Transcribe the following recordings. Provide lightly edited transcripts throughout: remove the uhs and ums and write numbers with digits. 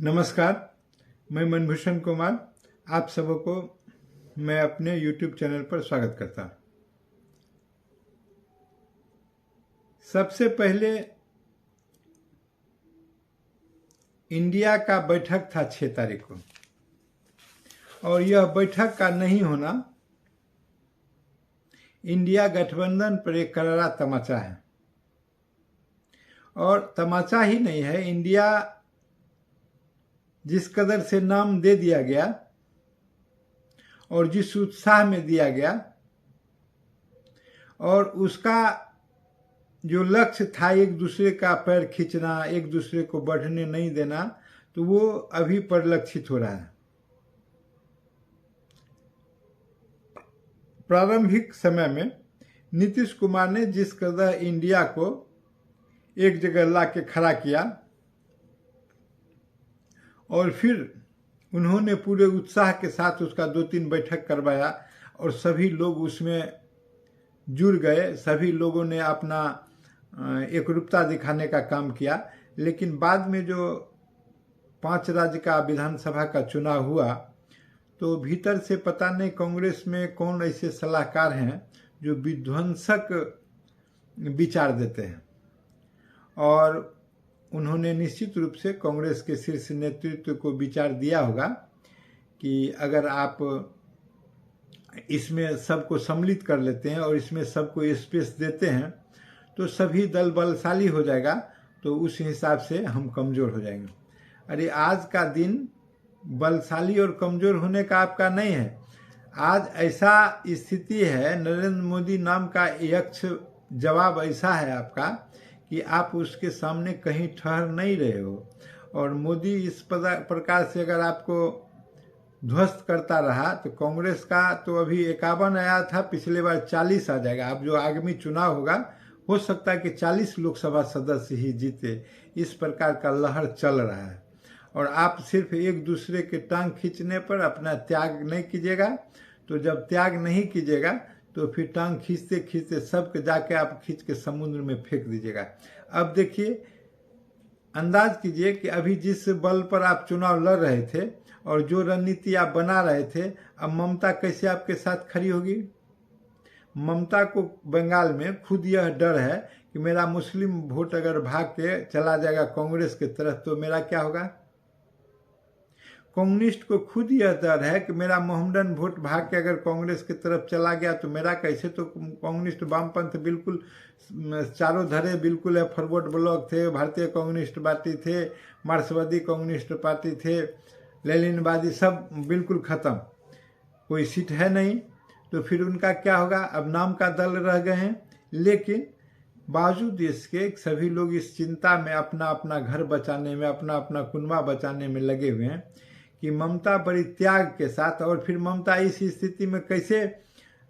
नमस्कार, मैं मनभूषण कुमार आप सबको मैं अपने YouTube चैनल पर स्वागत करता हूँ। सबसे पहले इंडिया का बैठक था 6 तारीख को, और यह बैठक का नहीं होना इंडिया गठबंधन पर एक करारा तमाचा है। और तमाचा ही नहीं है, इंडिया जिस कदर से नाम दे दिया गया और जिस उत्साह में दिया गया और उसका जो लक्ष्य था एक दूसरे का पैर खींचना, एक दूसरे को बढ़ने नहीं देना, तो वो अभी परिलक्षित हो रहा है। प्रारंभिक समय में नीतीश कुमार ने जिस कदर इंडिया को एक जगह ला के खड़ा किया और फिर उन्होंने पूरे उत्साह के साथ उसका 2-3 बैठक करवाया और सभी लोग उसमें जुड़ गए, सभी लोगों ने अपना एकरूपता दिखाने का काम किया। लेकिन बाद में जो 5 राज्य का विधानसभा का चुनाव हुआ तो भीतर से पता नहीं कांग्रेस में कौन ऐसे सलाहकार हैं जो विध्वंसक विचार देते हैं, और उन्होंने निश्चित रूप से कांग्रेस के शीर्ष नेतृत्व को विचार दिया होगा कि अगर आप इसमें सबको सम्मिलित कर लेते हैं और इसमें सबको स्पेस देते हैं तो सभी दल बलशाली हो जाएगा, तो उस हिसाब से हम कमज़ोर हो जाएंगे। अरे आज का दिन बलशाली और कमज़ोर होने का आपका नहीं है। आज ऐसा स्थिति है, नरेंद्र मोदी नाम का यक्ष जवाब ऐसा है आपका कि आप उसके सामने कहीं ठहर नहीं रहे हो। और मोदी इस प्रकार से अगर आपको ध्वस्त करता रहा तो कांग्रेस का तो अभी 51 आया था, पिछले बार 40 आ जाएगा। अब जो आगामी चुनाव होगा हो सकता है कि 40 लोकसभा सदस्य ही जीते। इस प्रकार का लहर चल रहा है और आप सिर्फ एक दूसरे के टांग खींचने पर अपना त्याग नहीं कीजिएगा। तो जब त्याग नहीं कीजिएगा तो फिर टांग खींचते खींचते सबके जाके आप खींच के समुद्र में फेंक दीजिएगा। अब देखिए, अंदाज कीजिए कि अभी जिस बल पर आप चुनाव लड़ रहे थे और जो रणनीति आप बना रहे थे, अब ममता कैसे आपके साथ खड़ी होगी। ममता को बंगाल में खुद यह डर है कि मेरा मुस्लिम वोट अगर भाग के चला जाएगा कांग्रेस की तरफ तो मेरा क्या होगा। कम्युनिस्ट को खुद यह डर है कि मेरा मोहम्मदन वोट भाग के अगर कांग्रेस की तरफ चला गया तो मेरा कैसे। तो कम्युनिस्ट वामपंथ बिल्कुल चारों धरे बिल्कुल है, फॉरवर्ड ब्लॉक थे, भारतीय कम्युनिस्ट पार्टी थे, मार्क्सवादी कम्युनिस्ट पार्टी थे, लेनिनवादी, सब बिल्कुल ख़त्म, कोई सीट है नहीं। तो फिर उनका क्या होगा। अब नाम का दल रह गए हैं, लेकिन बावजूद इसके सभी लोग इस चिंता में अपना अपना घर बचाने में, अपना अपना कुनबा बचाने में लगे हुए हैं कि ममता बड़ी त्याग के साथ। और फिर ममता इस स्थिति में कैसे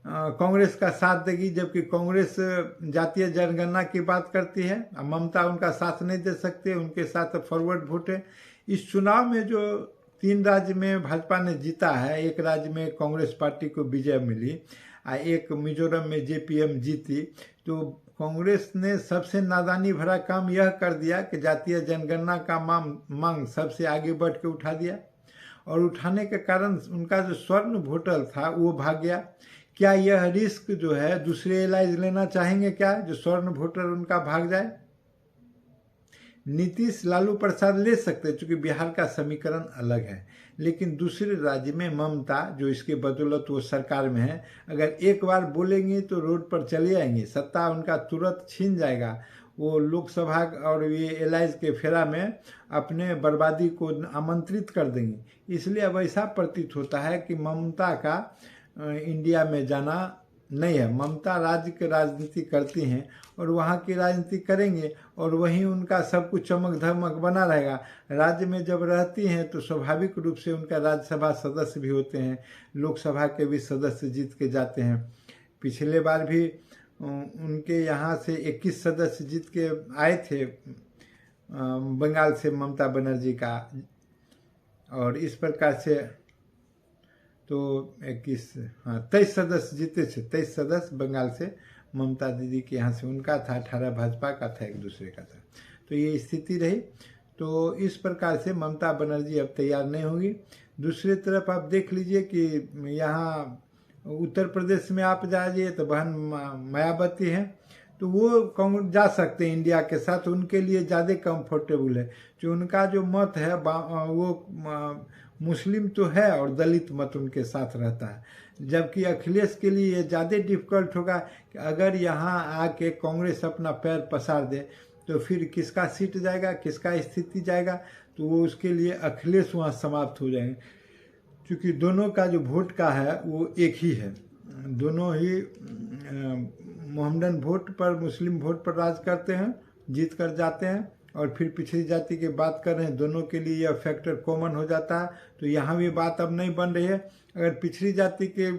कांग्रेस का साथ देगी, जबकि कांग्रेस जातीय जनगणना की बात करती है। ममता उनका साथ नहीं दे सकते, उनके साथ फॉरवर्ड वोट है। इस चुनाव में जो 3 राज्य में भाजपा ने जीता है, एक राज्य में कांग्रेस पार्टी को विजय मिली, एक मिजोरम में जेपीएम जीती, तो कांग्रेस ने सबसे नादानी भरा काम यह कर दिया कि जातीय जनगणना का मांग सबसे आगे बढ़ के उठा दिया, और उठाने के कारण उनका जो स्वर्ण वोटर था वो भाग गया। क्या यह रिस्क जो है दूसरे एलाइज लेना चाहेंगे क्या, जो स्वर्ण वोटर उनका भाग जाए। नीतीश लालू प्रसाद ले सकते क्योंकि बिहार का समीकरण अलग है, लेकिन दूसरे राज्य में ममता जो इसके बदौलत वो सरकार में है, अगर एक बार बोलेंगे तो रोड पर चले आएंगे, सत्ता उनका तुरंत छीन जाएगा। वो लोकसभा और ये एलाइज के फेरा में अपने बर्बादी को आमंत्रित कर देंगे। इसलिए अब ऐसा प्रतीत होता है कि ममता का इंडिया में जाना नहीं है। ममता राज्य की राजनीति करती हैं और वहाँ की राजनीति करेंगे और वहीं उनका सब कुछ चमक धमक बना रहेगा। राज्य में जब रहती हैं तो स्वाभाविक रूप से उनका राज्यसभा सदस्य भी होते हैं, लोकसभा के भी सदस्य जीत के जाते हैं। पिछले बार भी उनके यहाँ से 21 सदस्य जीत के आए थे बंगाल से ममता बनर्जी का, और इस प्रकार से तो 23 सदस्य जीते थे। 23 सदस्य बंगाल से ममता दीदी के यहाँ से उनका था, 18 भाजपा का था, एक दूसरे का था। तो ये स्थिति रही। तो इस प्रकार से ममता बनर्जी अब तैयार नहीं होगी। दूसरी तरफ आप देख लीजिए कि यहाँ उत्तर प्रदेश में आप जाइए तो बहन मायावती हैं, तो वो कांग्रेस जा सकते हैं इंडिया के साथ, उनके लिए ज़्यादा कंफर्टेबल है। जो उनका जो मत है वो मुस्लिम तो है और दलित मत उनके साथ रहता है, जबकि अखिलेश के लिए ये ज़्यादा डिफिकल्ट होगा कि अगर यहाँ आके कांग्रेस अपना पैर पसार दे तो फिर किसका सीट जाएगा, किसका स्थिति जाएगा, तो वो उसके लिए अखिलेश वहाँ समाप्त हो जाएंगे, क्योंकि दोनों का जो वोट का है वो एक ही है। दोनों ही मोहम्मदन वोट पर, मुस्लिम वोट पर राज करते हैं, जीत कर जाते हैं। और फिर पिछड़ी जाति की बात कर रहे हैं, दोनों के लिए यह फैक्टर कॉमन हो जाता है। तो यहाँ भी बात अब नहीं बन रही है। अगर पिछड़ी जाति के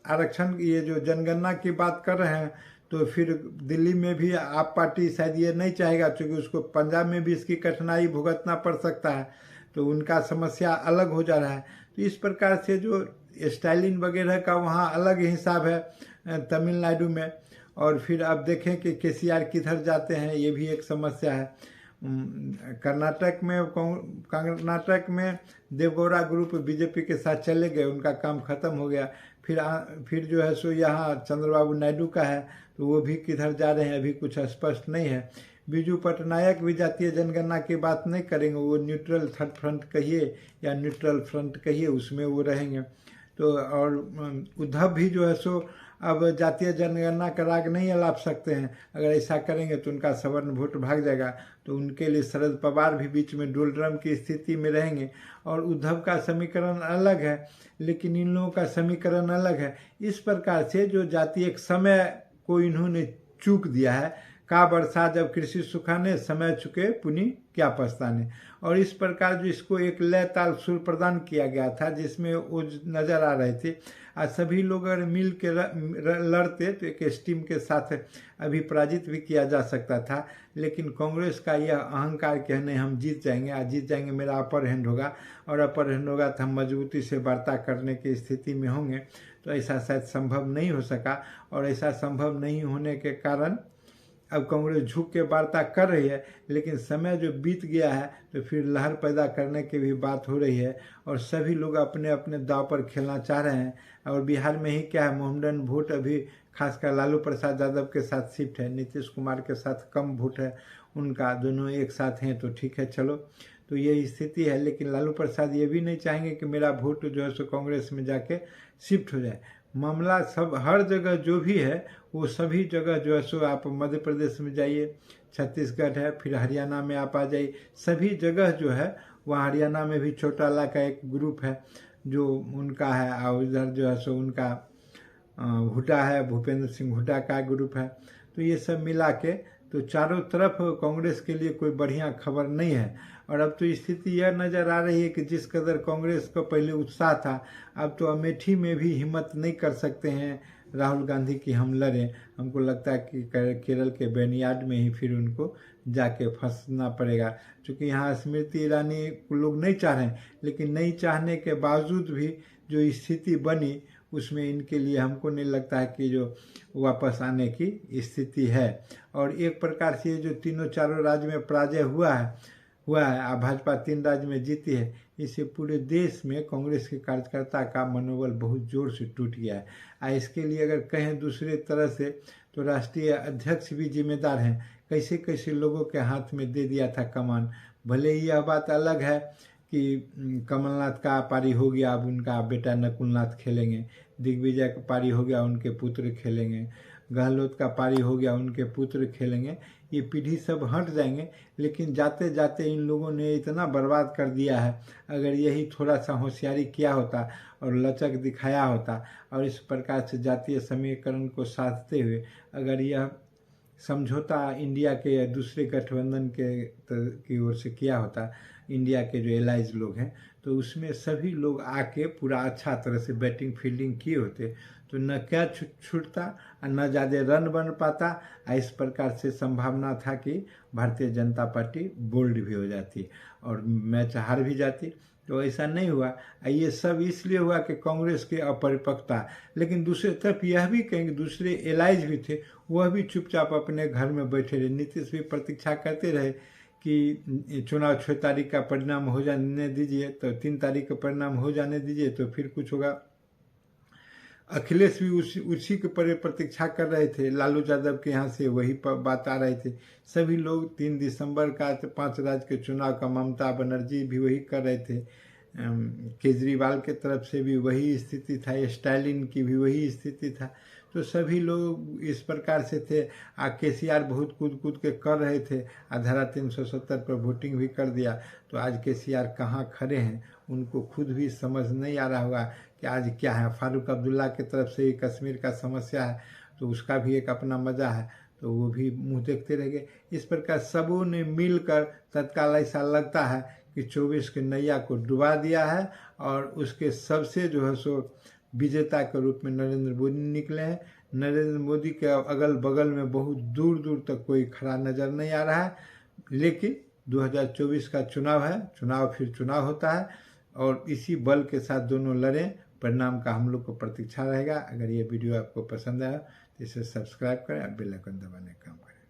आरक्षण, ये जो जनगणना की बात कर रहे हैं, तो फिर दिल्ली में भी आप पार्टी शायद ये नहीं चाहेगा, क्योंकि उसको पंजाब में भी इसकी कठिनाई भुगतना पड़ सकता है, तो उनका समस्या अलग हो जा रहा है। तो इस प्रकार से जो स्टाइलिन वगैरह का वहाँ अलग हिसाब है तमिलनाडु में। और फिर अब देखें कि केसीआर किधर जाते हैं, ये भी एक समस्या है। कर्नाटक में देवगौड़ा ग्रुप बीजेपी के साथ चले गए, उनका काम खत्म हो गया। फिर जो है सो यहाँ चंद्रबाबू नायडू का है, तो वो भी किधर जा रहे हैं अभी कुछ स्पष्ट नहीं है। बीजू पटनायक भी जातीय जनगणना की बात नहीं करेंगे, वो न्यूट्रल थर्ड फ्रंट कहिए या न्यूट्रल फ्रंट कहिए, उसमें वो रहेंगे। तो और उद्धव भी जो है सो अब जातीय जनगणना का राग नहीं अलाप सकते हैं। अगर ऐसा करेंगे तो उनका सवर्ण वोट भाग जाएगा, तो उनके लिए शरद पवार भी बीच में डोलड्रम की स्थिति में रहेंगे। और उद्धव का समीकरण अलग है, लेकिन इन लोगों का समीकरण अलग है। इस प्रकार से जो जातीय एक समय को इन्होंने चूक दिया है, का बरसा जब कृषि सुखाने, समय चुके पुनि क्या पछताने। और इस प्रकार जो इसको एक लय ताल सुर प्रदान किया गया था, जिसमें वो नजर आ रहे थे। आज सभी लोग अगर मिल के लड़ते तो एक स्टीम के साथ अभी पराजित भी किया जा सकता था। लेकिन कांग्रेस का यह अहंकार कि नहीं हम जीत जाएंगे, आज जीत जाएंगे, मेरा अपर हैंड होगा, और अपर हैंड होगा तो हम मजबूती से वार्ता करने की स्थिति में होंगे। तो ऐसा शायद संभव नहीं हो सका, और ऐसा संभव नहीं होने के कारण अब कांग्रेस झुक के वार्ता कर रही है। लेकिन समय जो बीत गया है, तो फिर लहर पैदा करने की भी बात हो रही है, और सभी लोग अपने अपने दाव पर खेलना चाह रहे हैं। और बिहार में ही क्या है, मोहम्मदन वोट अभी खासकर लालू प्रसाद यादव के साथ शिफ्ट है, नीतीश कुमार के साथ कम वोट है उनका, दोनों एक साथ हैं तो ठीक है, चलो। तो ये स्थिति है। लेकिन लालू प्रसाद ये भी नहीं चाहेंगे कि मेरा वोट जो है सो कांग्रेस में जाके शिफ्ट हो जाए। मामला सब हर जगह जो भी है, वो सभी जगह जो है सो आप मध्य प्रदेश में जाइए, छत्तीसगढ़ है, फिर हरियाणा में आप आ जाइए, सभी जगह जो है वहाँ हरियाणा में भी चौटाला का एक ग्रुप है जो उनका है, और इधर जो है सो उनका हुड्डा है, भूपेंद्र सिंह हुड्डा का ग्रुप है। तो ये सब मिला के तो चारों तरफ कांग्रेस के लिए कोई बढ़िया खबर नहीं है। और अब तो स्थिति यह नज़र आ रही है कि जिस कदर कांग्रेस को पहले उत्साह था, अब तो अमेठी में भी हिम्मत नहीं कर सकते हैं राहुल गांधी की हम लड़ें। हमको लगता है कि केरल के बेनियाड में ही फिर उनको जाके फंसना पड़ेगा, क्योंकि यहाँ स्मृति ईरानी को लोग नहीं चाह रहे हैं। लेकिन नहीं चाहने के बावजूद भी जो स्थिति बनी, उसमें इनके लिए हमको नहीं लगता है कि जो वापस आने की स्थिति है। और एक प्रकार से जो तीनों चारों राज्य में पराजय हुआ है भाजपा 3 राज्य में जीती है, इससे पूरे देश में कांग्रेस के कार्यकर्ता का मनोबल बहुत जोर से टूट गया है। इसके लिए अगर कहें दूसरे तरह से, तो राष्ट्रीय अध्यक्ष भी जिम्मेदार हैं। कैसे कैसे लोगों के हाथ में दे दिया था कमान। भले ही यह बात अलग है कि कमलनाथ का पारी हो गया, अब उनका बेटा नकुलनाथ खेलेंगे, दिग्विजय का पारी हो गया, उनके पुत्र खेलेंगे, गहलोत का पारी हो गया, उनके पुत्र खेलेंगे, ये पीढ़ी सब हट जाएंगे। लेकिन जाते जाते इन लोगों ने इतना बर्बाद कर दिया है। अगर यही थोड़ा सा होशियारी किया होता और लचक दिखाया होता, और इस प्रकार से जातीय समीकरण को साधते हुए अगर यह समझौता इंडिया के दूसरे गठबंधन की ओर से किया होता, इंडिया के जो एलाइज लोग हैं, तो उसमें सभी लोग आके पूरा अच्छा तरह से बैटिंग फील्डिंग किए होते, तो न क्या छूटता और न ज़्यादा रन बन पाता। इस प्रकार से संभावना था कि भारतीय जनता पार्टी बोल्ड भी हो जाती और मैच हार भी जाती। तो ऐसा नहीं हुआ। ये सब इसलिए हुआ कि कांग्रेस की अपरिपक्वता। लेकिन दूसरी तरफ यह भी कहेंगे दूसरे एलाइज भी थे, वह भी चुपचाप अपने घर में बैठे रहे। नीतीश भी प्रतीक्षा करते रहे कि चुनाव 6 तारीख का परिणाम हो जाने दीजिए, तो 3 तारीख का परिणाम हो जाने दीजिए तो फिर कुछ होगा। अखिलेश भी उसी के पर प्रतीक्षा कर रहे थे, लालू यादव के यहाँ से वही बात आ रहे थे। सभी लोग 3 दिसंबर का 5 राज्य के चुनाव का ममता बनर्जी भी वही कर रहे थे, केजरीवाल के तरफ से भी वही स्थिति था, स्टालिन की भी वही स्थिति था। तो सभी लोग इस प्रकार से थे। केसीआर बहुत कूद कूद के कर रहे थे, धारा 370 पर वोटिंग भी कर दिया। तो आज केसीआर कहाँ खड़े हैं, उनको खुद भी समझ नहीं आ रहा होगा कि आज क्या है। फारूक अब्दुल्ला की तरफ से ही कश्मीर का समस्या है, तो उसका भी एक अपना मज़ा है, तो वो भी मुंह देखते रह गए। इस प्रकार सबों ने मिलकर तत्काल ऐसा लगता है कि 24 के नैया को डुबा दिया है, और उसके सबसे जो है सो विजेता के रूप में नरेंद्र मोदी निकले हैं। नरेंद्र मोदी के अगल बगल में बहुत दूर दूर तक कोई खड़ा नज़र नहीं आ रहा है। लेकिन 2024 का चुनाव है, चुनाव फिर चुनाव होता है, और इसी बल के साथ दोनों लड़ें। परिणाम का हम लोग को प्रतीक्षा रहेगा। अगर ये वीडियो आपको पसंद आया तो इसे सब्सक्राइब करें और बेल आइकन दबाने का काम करें।